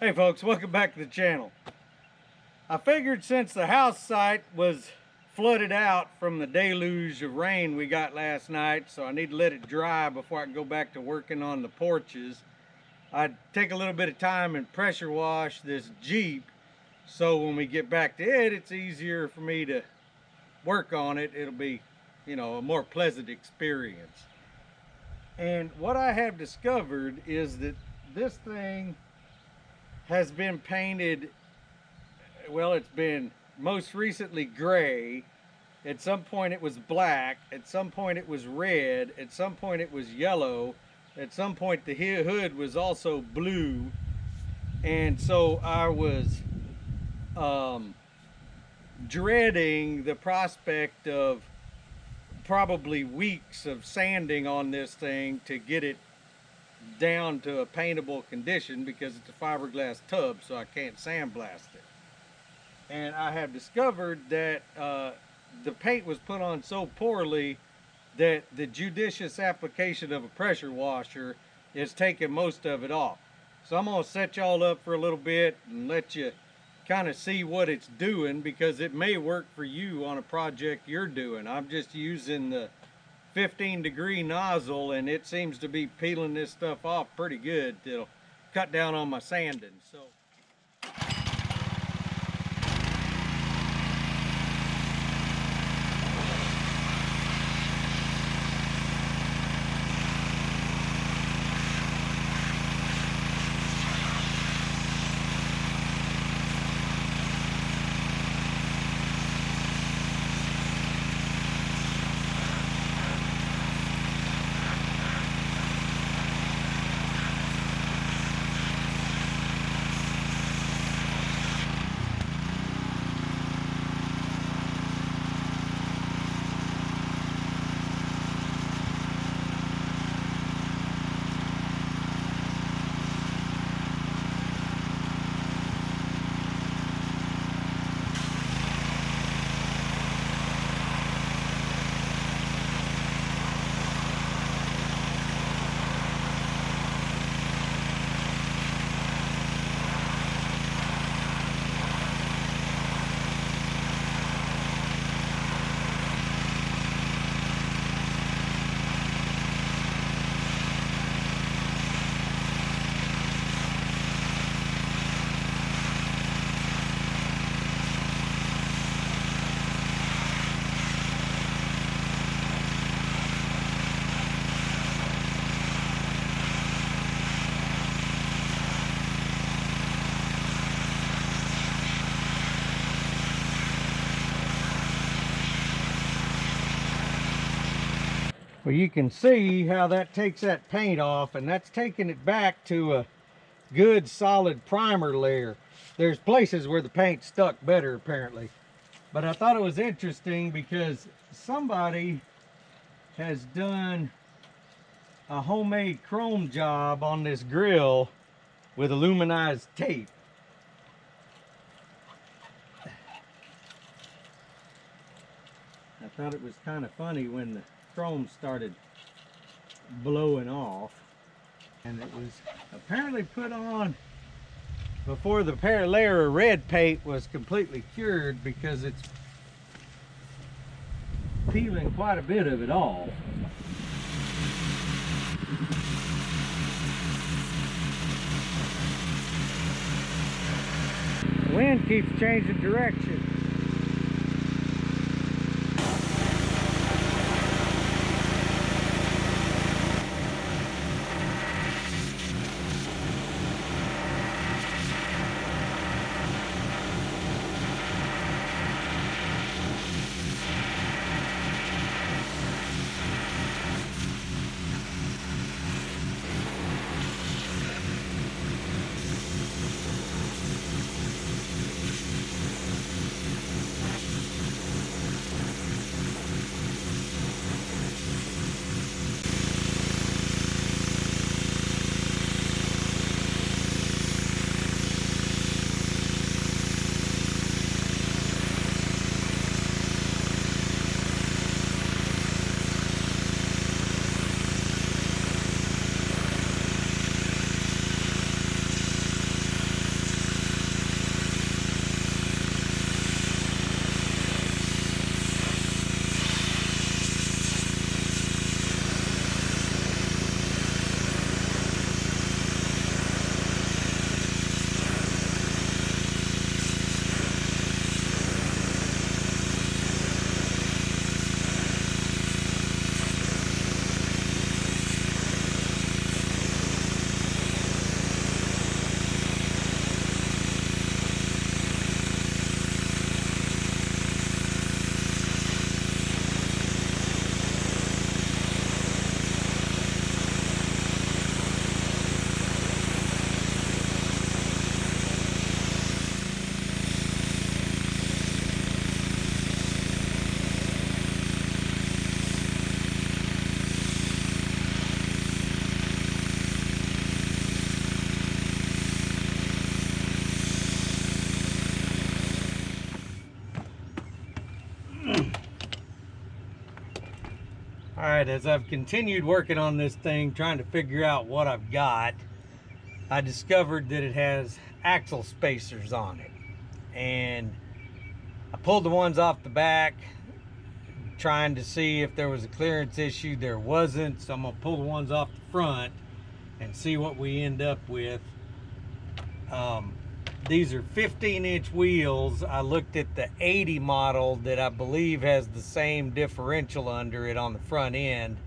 Hey folks, welcome back to the channel. I figured since the house site was flooded out from the deluge of rain we got last night, so I need to let it dry before I can go back to working on the porches, I'd take a little bit of time and pressure wash this Jeep, so when we get back to it, it's easier for me to work on it. It'll be, a more pleasant experience. And what I have discovered is that this thing has been painted, well, it's been most recently gray. At some point it was black. At some point it was red. At some point it was yellow. At some point the hood was also blue. And so I was dreading the prospect of probably weeks of sanding on this thing to get it down to a paintable condition, because it's a fiberglass tub, so I can't sandblast it. And I have discovered that the paint was put on so poorly that the judicious application of a pressure washer is taking most of it off. So I'm going to set y'all up for a little bit and let you kind of see what it's doing, because it may work for you on a project you're doing. I'm just using the 15-degree nozzle, and it seems to be peeling this stuff off pretty good. It'll cut down on my sanding. So well, you can see how that takes that paint off, and that's taking it back to a good solid primer layer. There's places where the paint stuck better apparently, but I thought it was interesting because somebody has done a homemade chrome job on this grill with aluminized tape. I thought it was kind of funny when the chrome started blowing off, and it was apparently put on before the layer of red paint was completely cured, because it's peeling quite a bit of it off. The wind keeps changing direction. Alright, as I've continued working on this thing, trying to figure out what I've got, I discovered that it has axle spacers on it. And I pulled the ones off the back, trying to see if there was a clearance issue. There wasn't, so I'm going to pull the ones off the front and see what we end up with. These are 15-inch wheels. I looked at the 80 model that I believe has the same differential under it on the front end,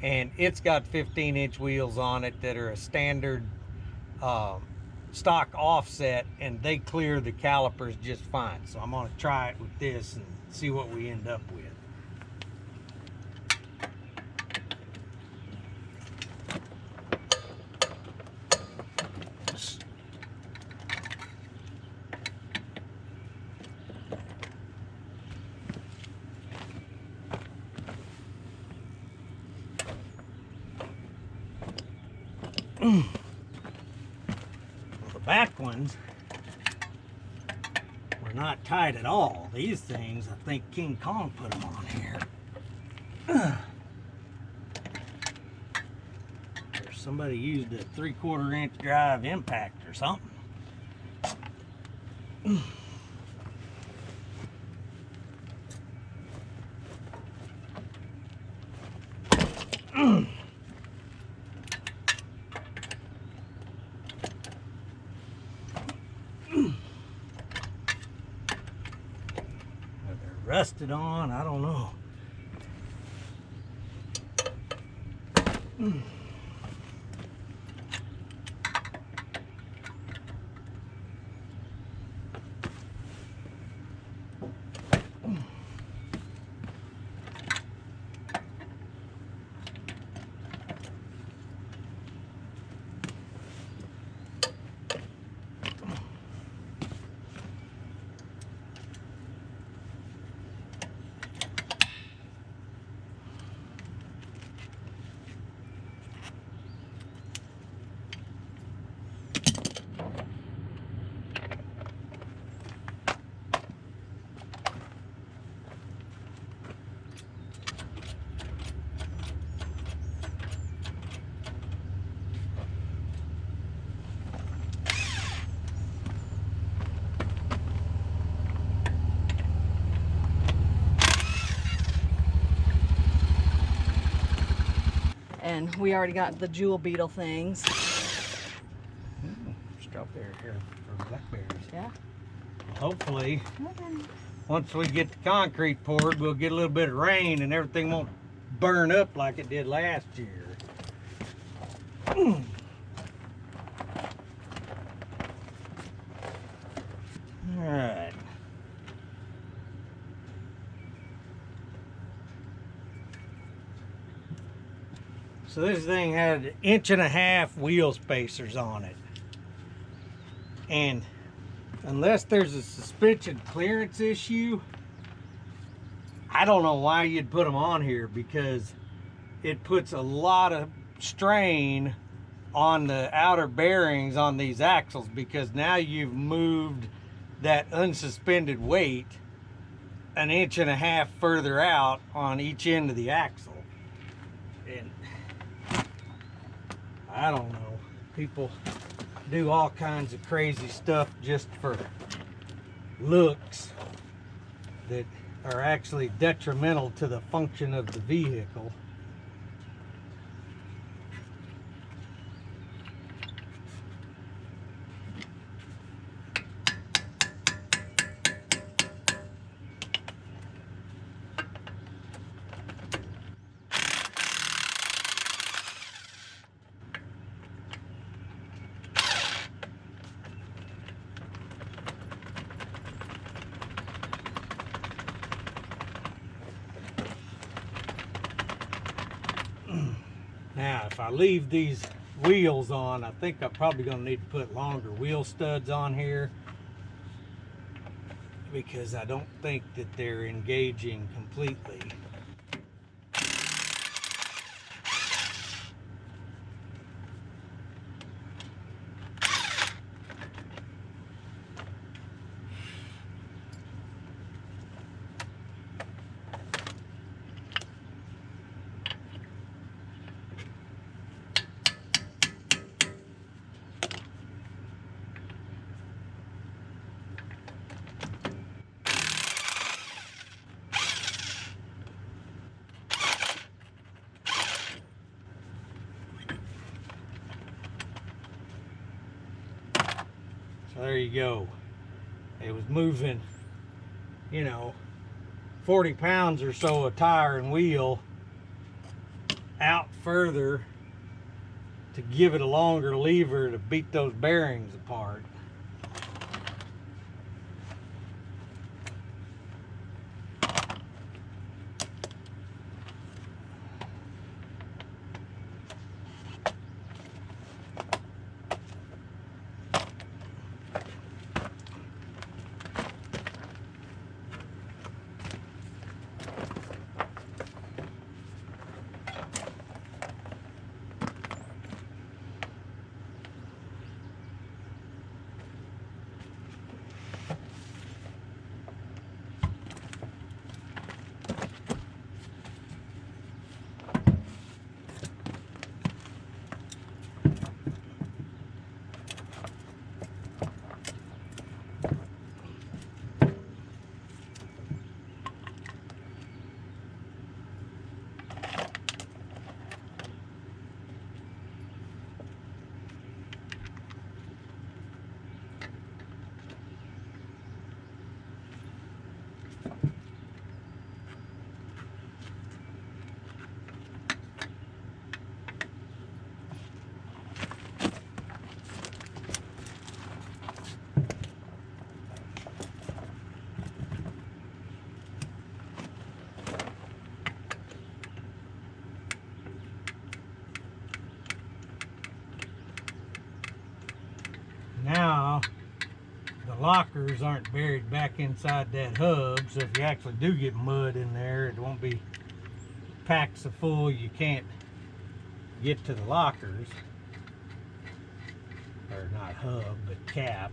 and it's got 15-inch wheels on it that are a standard stock offset, and they clear the calipers just fine. So I'm going to try it with this and see what we end up with. Well, the back ones were not tight at all. These things, I think King Kong put them on here. Or somebody used a 3/4 inch drive impact or something. Rusted on, I don't know. And we already got the jewel beetle things. Strawberry here for blackberries. Yeah. Hopefully, once we get the concrete poured, we'll get a little bit of rain and everything won't burn up like it did last year. Alright. So this thing had 1.5 inch wheel spacers on it. And unless there's a suspension clearance issue, I don't know why you'd put them on here, because it puts a lot of strain on the outer bearings on these axles, because now you've moved that unsuspended weight 1.5 inches further out on each end of the axle. And I don't know, people do all kinds of crazy stuff just for looks that are actually detrimental to the function of the vehicle. Now, if I leave these wheels on, I think I'm probably going to need to put longer wheel studs on here, because I don't think that they're engaging completely. So there you go. It was moving, you know, 40 pounds or so of tire and wheel out further to give it a longer lever to beat those bearings apart. Now, the lockers aren't buried back inside that hub, so if you actually do get mud in there, it won't be packed so full you can't get to the lockers. Or not hub, but cap.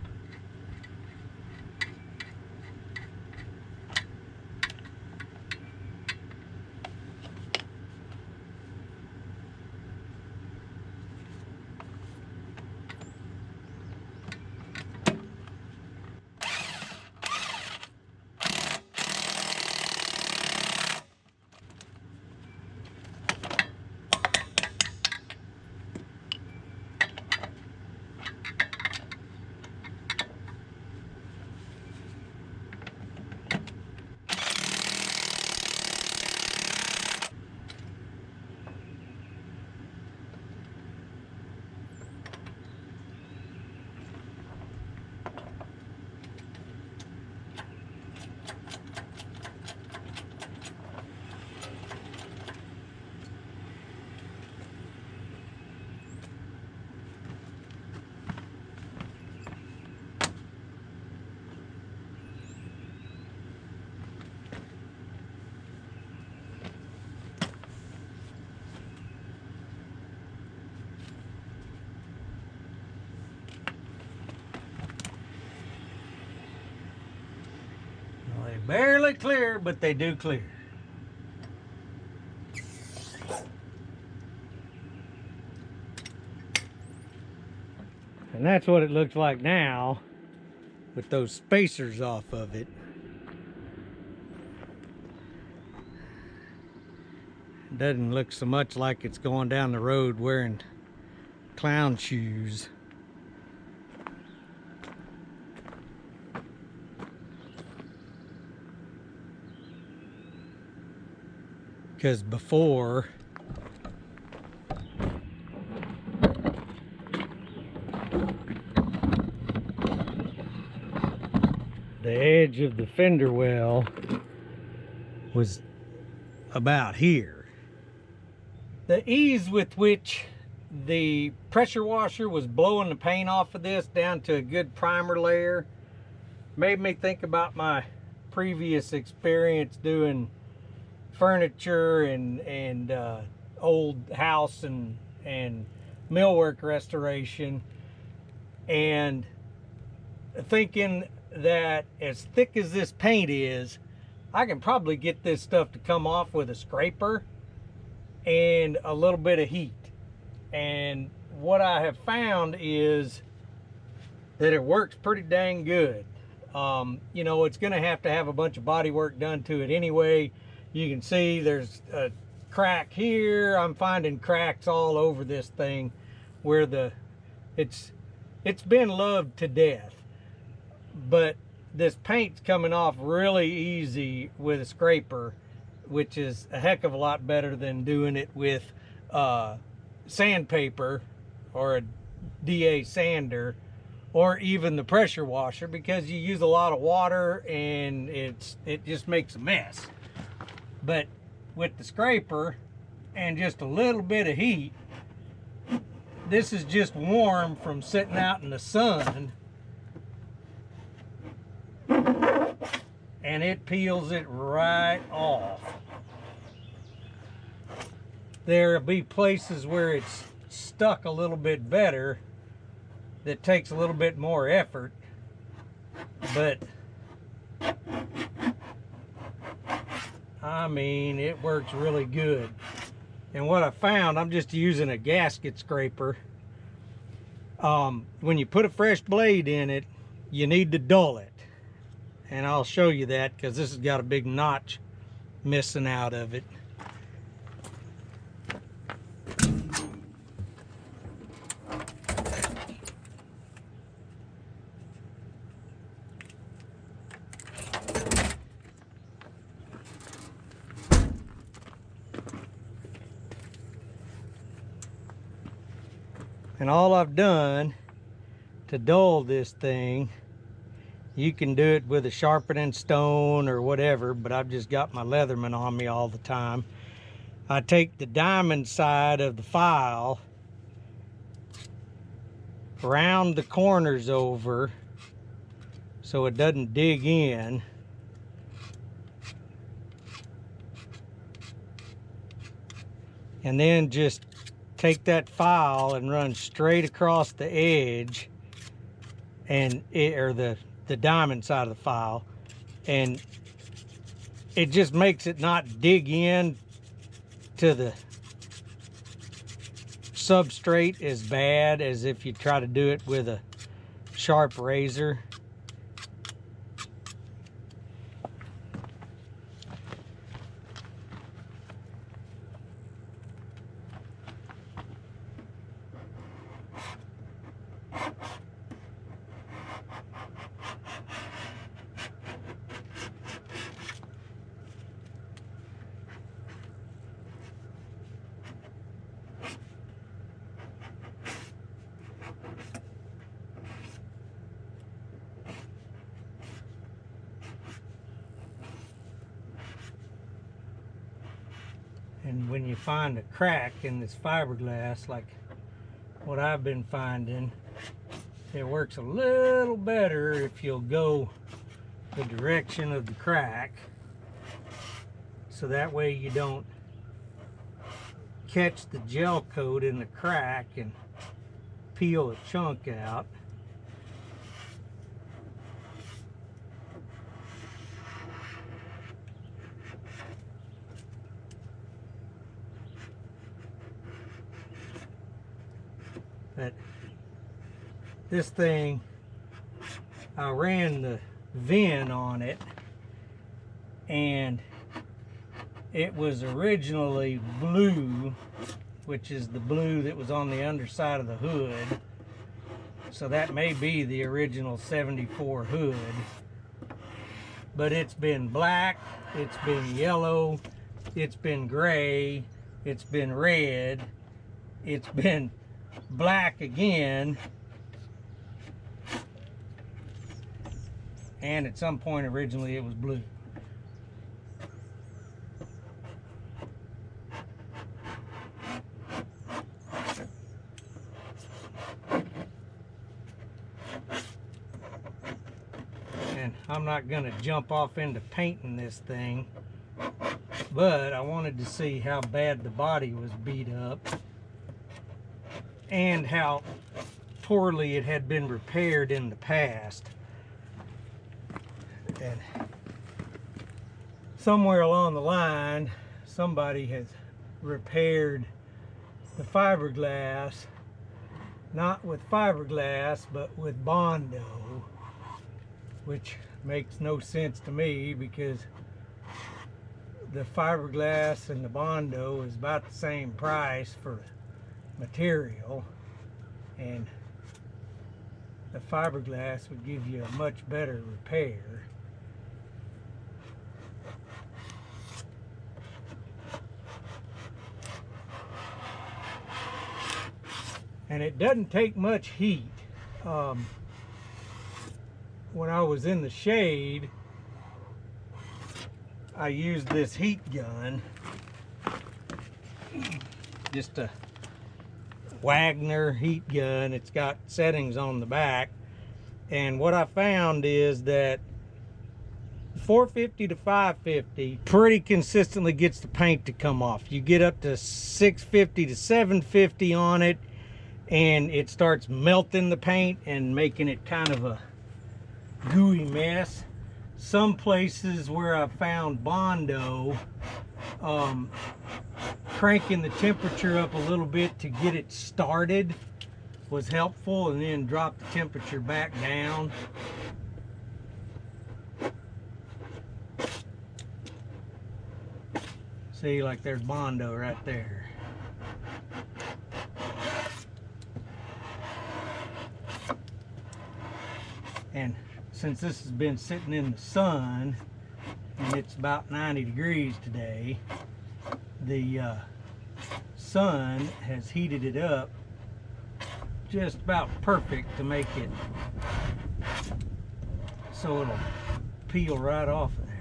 They barely clear, but they do clear. And that's what it looks like now with those spacers off of it. Doesn't look so much like it's going down the road wearing clown shoes. Because before, the edge of the fender well was about here. The ease with which the pressure washer was blowing the paint off of this down to a good primer layer made me think about my previous experience doing furniture and old house and millwork restoration, and thinking that as thick as this paint is, I can probably get this stuff to come off with a scraper and a little bit of heat. And what I have found is that it works pretty dang good. You know, it's gonna have to have a bunch of body work done to it anyway. You can see there's a crack here. I'm finding cracks all over this thing where it's been loved to death. but this paint's coming off really easy with a scraper, which is a heck of a lot better than doing it with sandpaper or a DA sander or even the pressure washer, because you use a lot of water and it just makes a mess. But with the scraper and just a little bit of heat, this is just warm from sitting out in the sun, and it peels it right off. There'll be places where it's stuck a little bit better, that takes a little bit more effort, but I mean, it works really good. And what I found, I'm just using a gasket scraper. When you put a fresh blade in it, you need to dull it. And I'll show you that, because this has got a big notch missing out of it. And all I've done to dull this thing, you can do it with a sharpening stone or whatever, but I've just got my Leatherman on me all the time. I take the diamond side of the file, round the corners over so it doesn't dig in, and then just take that file and run straight across the edge, and or the diamond side of the file, and it just makes it not dig in to the substrate as bad as if you try to do it with a sharp razor. And when you find a crack in this fiberglass, like what I've been finding, it works a little better if you'll go the direction of the crack, so that way you don't catch the gel coat in the crack and peel a chunk out. But this thing, I ran the VIN on it, and it was originally blue, which is the blue that was on the underside of the hood. So that may be the original 74 hood. But it's been black, it's been yellow, it's been gray, it's been red, it's been black again, and at some point originally it was blue. And I'm not going to jump off into painting this thing, but I wanted to see how bad the body was beat up and how poorly it had been repaired in the past. And somewhere along the line, somebody has repaired the fiberglass, not with fiberglass, but with Bondo, which makes no sense to me, because the fiberglass and the Bondo is about the same price for material, and the fiberglass would give you a much better repair. And it doesn't take much heat. When I was in the shade, I used this heat gun, just a Wagner heat gun. It's got settings on the back, and what I found is that 450 to 550 pretty consistently gets the paint to come off. You get up to 650 to 750 on it, and it starts melting the paint and making it kind of a gooey mess. Some places where I found Bondo, cranking the temperature up a little bit to get it started was helpful, and then drop the temperature back down. See, like there's Bondo right there. And since this has been sitting in the sun, and it's about 90 degrees today, the sun has heated it up just about perfect to make it so it'll peel right off of there.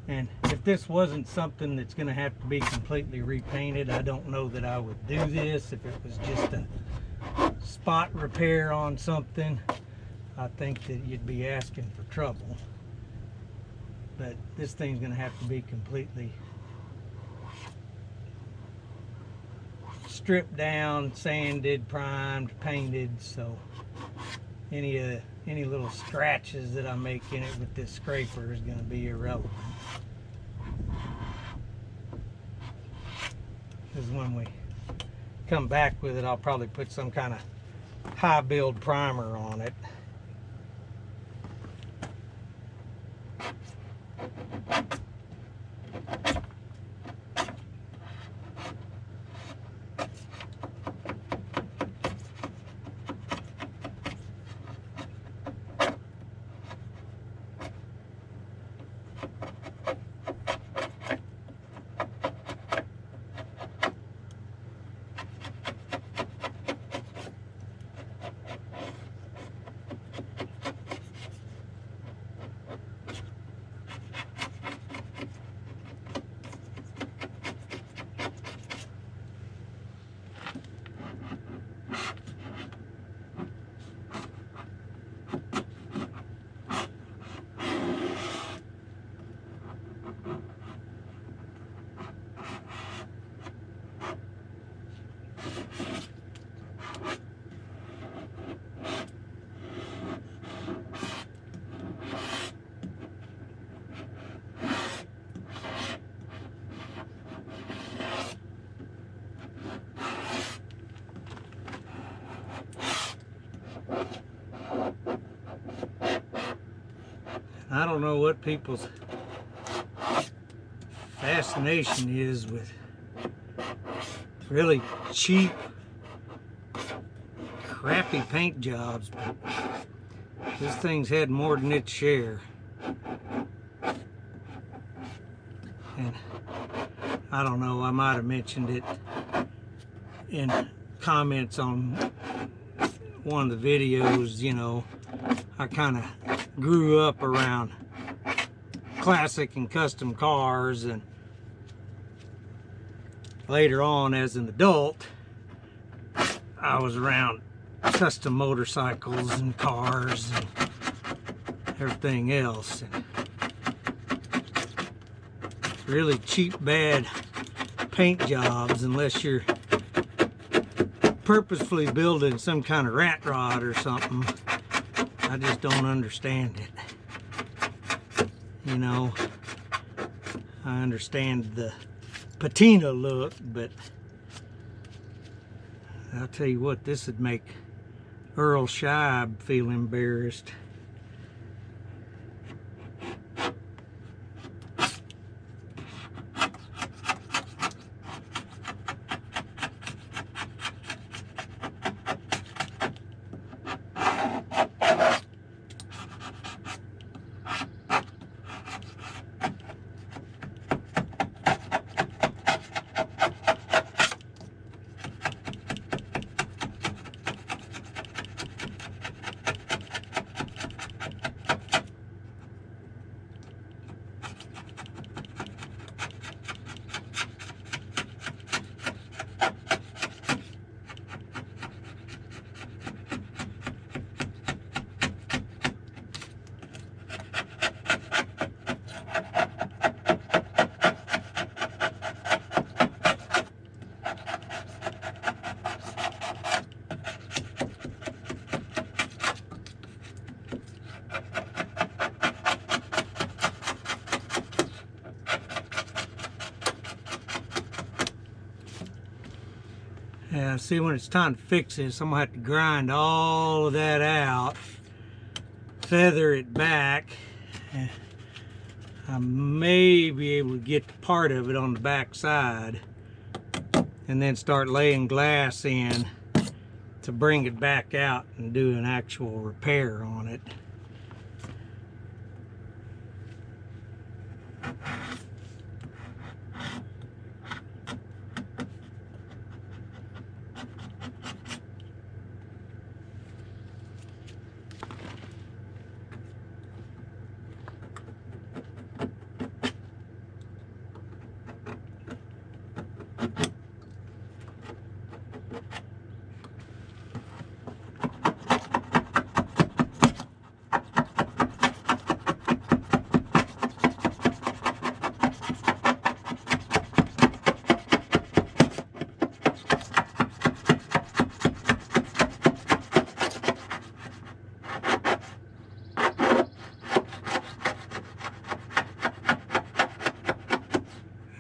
And if this wasn't something that's going to have to be completely repainted, I don't know that I would do this. If it was just a spot repair on something, I think that you'd be asking for trouble. But this thing's going to have to be completely stripped down, sanded, primed, painted, so any little scratches that I make in it with this scraper is going to be irrelevant. Because when we come back with it, I'll probably put some kind of high build primer on it. I don't know what people's fascination is with really cheap, crappy paint jobs, but this thing's had more than its share. And I don't know, I might have mentioned it in comments on one of the videos, you know, I kind of grew up around classic and custom cars, and later on as an adult I was around custom motorcycles and cars and everything else, and really cheap, bad paint jobs, unless you're purposefully building some kind of rat rod or something, I just don't understand it. You know, I understand the patina look, but I'll tell you what, this would make Earl Scheib feel embarrassed. Yeah, see, when it's time to fix this, I'm gonna have to grind all of that out, feather it back. I may be able to get part of it on the back side and then start laying glass in to bring it back out and do an actual repair on it.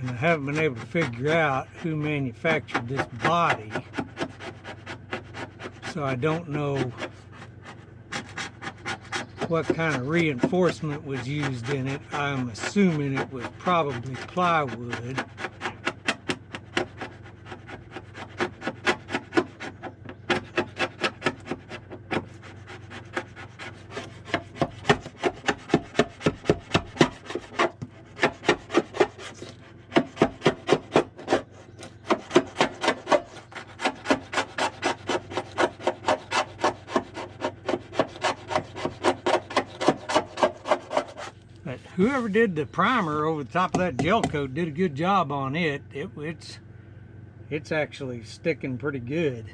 And I haven't been able to figure out who manufactured this body, so I don't know what kind of reinforcement was used in it. I'm assuming it was probably plywood. But whoever did the primer over the top of that gel coat did a good job on it. It's actually sticking pretty good.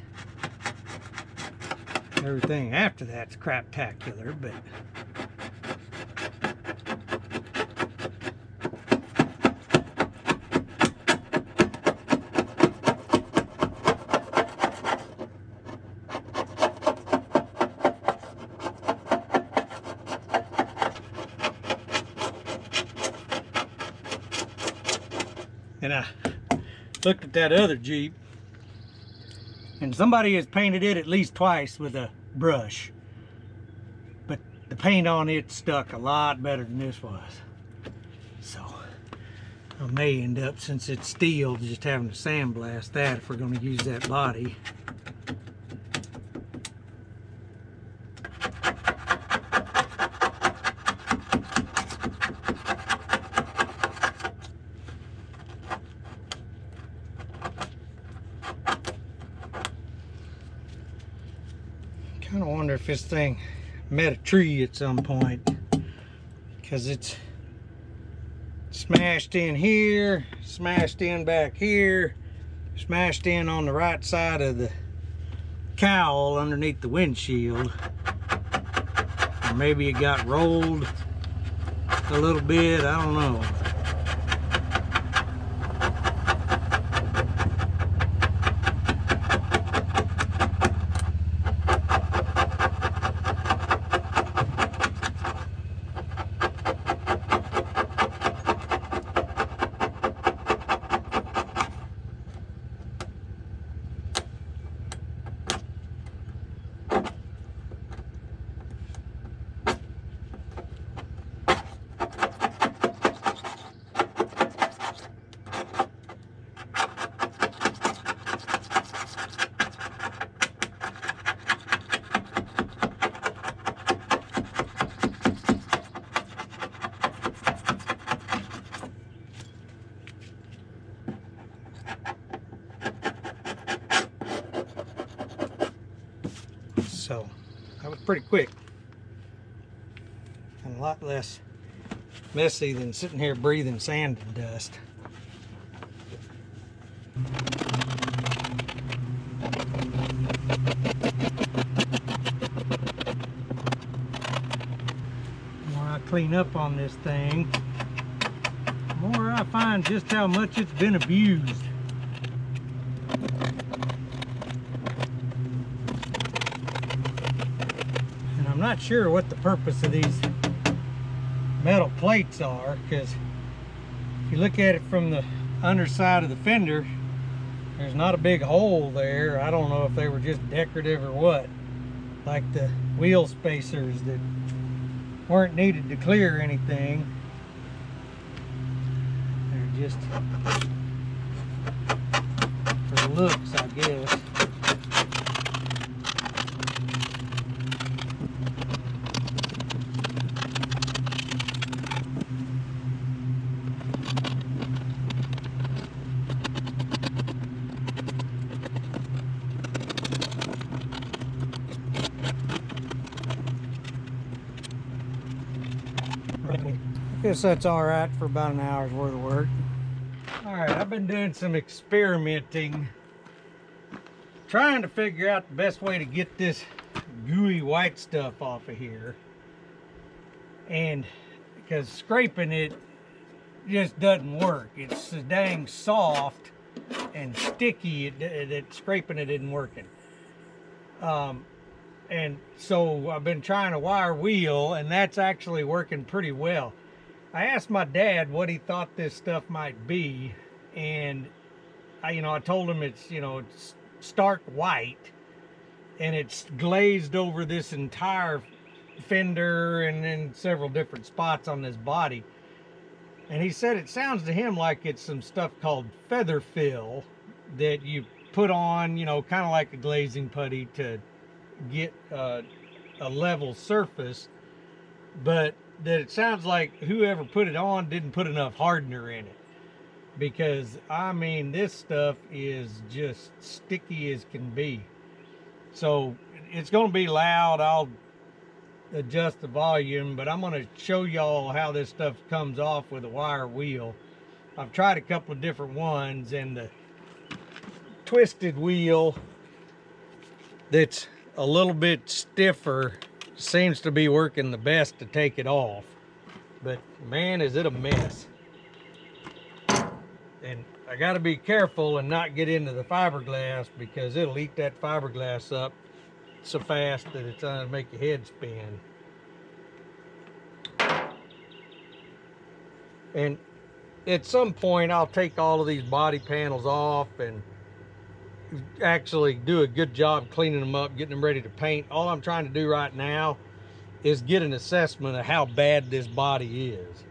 Everything after that's craptacular, but and I looked at that other Jeep, and somebody has painted it at least twice with a brush, but the paint on it stuck a lot better than this was. So I may end up, since it's steel, just having to sandblast that if we're going to use that body. Kind of wonder if this thing met a tree at some point, because it's smashed in here, smashed in back here, smashed in on the right side of the cowl underneath the windshield, or maybe it got rolled a little bit, I don't know. So that was pretty quick and a lot less messy than sitting here breathing sand and dust. The more I clean up on this thing, the more I find just how much it's been abused. I'm not sure what the purpose of these metal plates are, because if you look at it from the underside of the fender, There's not a big hole there. I don't know if they were just decorative or what. Like the wheel spacers that weren't needed to clear anything. They're just for looks, I guess. Guess that's all right for about an hour's worth of work. All right, I've been doing some experimenting, trying to figure out the best way to get this gooey white stuff off of here. And because scraping it just doesn't work. It's so dang soft and sticky that scraping it isn't working. And so I've been trying a wire wheel, and that's actually working pretty well. I asked my dad what he thought this stuff might be, and I told him it's stark white, and it's glazed over this entire fender and in several different spots on this body. And he said it sounds to him like it's some stuff called feather fill that you put on, kind of like a glazing putty to get a level surface, but that it sounds like whoever put it on didn't put enough hardener in it, because I mean this stuff is just sticky as can be. So it's going to be loud. I'll adjust the volume, but I'm going to show y'all how this stuff comes off with a wire wheel. I've tried a couple of different ones, and the twisted wheel that's a little bit stiffer seems to be working the best to take it off. But man, is it a mess. And I got to be careful and not get into the fiberglass, because it'll eat that fiberglass up so fast that it's going to make your head spin. And at some point I'll take all of these body panels off and actually do a good job cleaning them up, getting them ready to paint. All I'm trying to do right now is get an assessment of how bad this body is.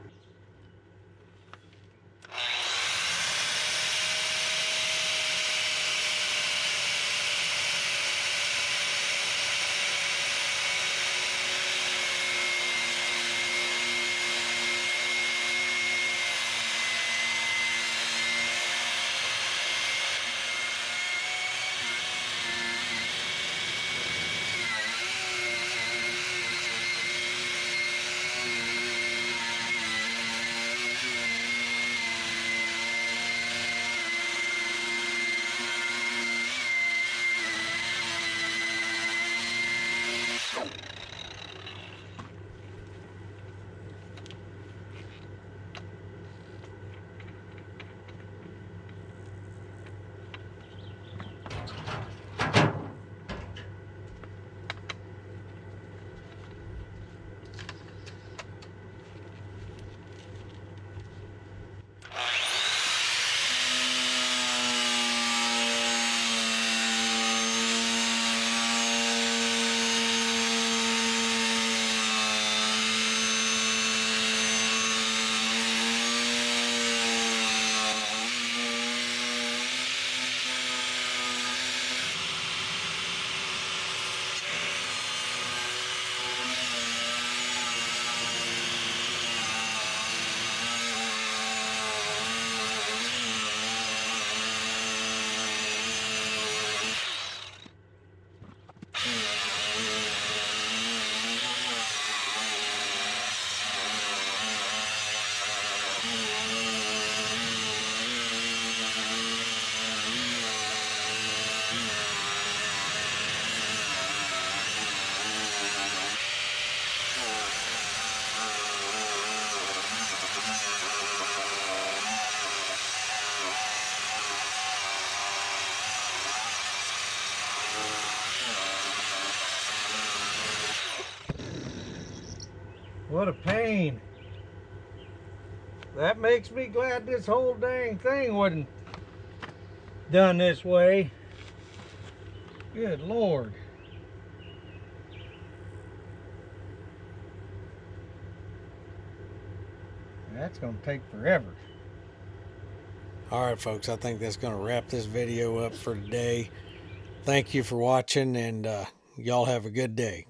What a pain. That makes me glad this whole dang thing wasn't done this way. Good Lord. That's gonna take forever. All right, folks, I think that's gonna wrap this video up for today. Thank you for watching, and y'all have a good day.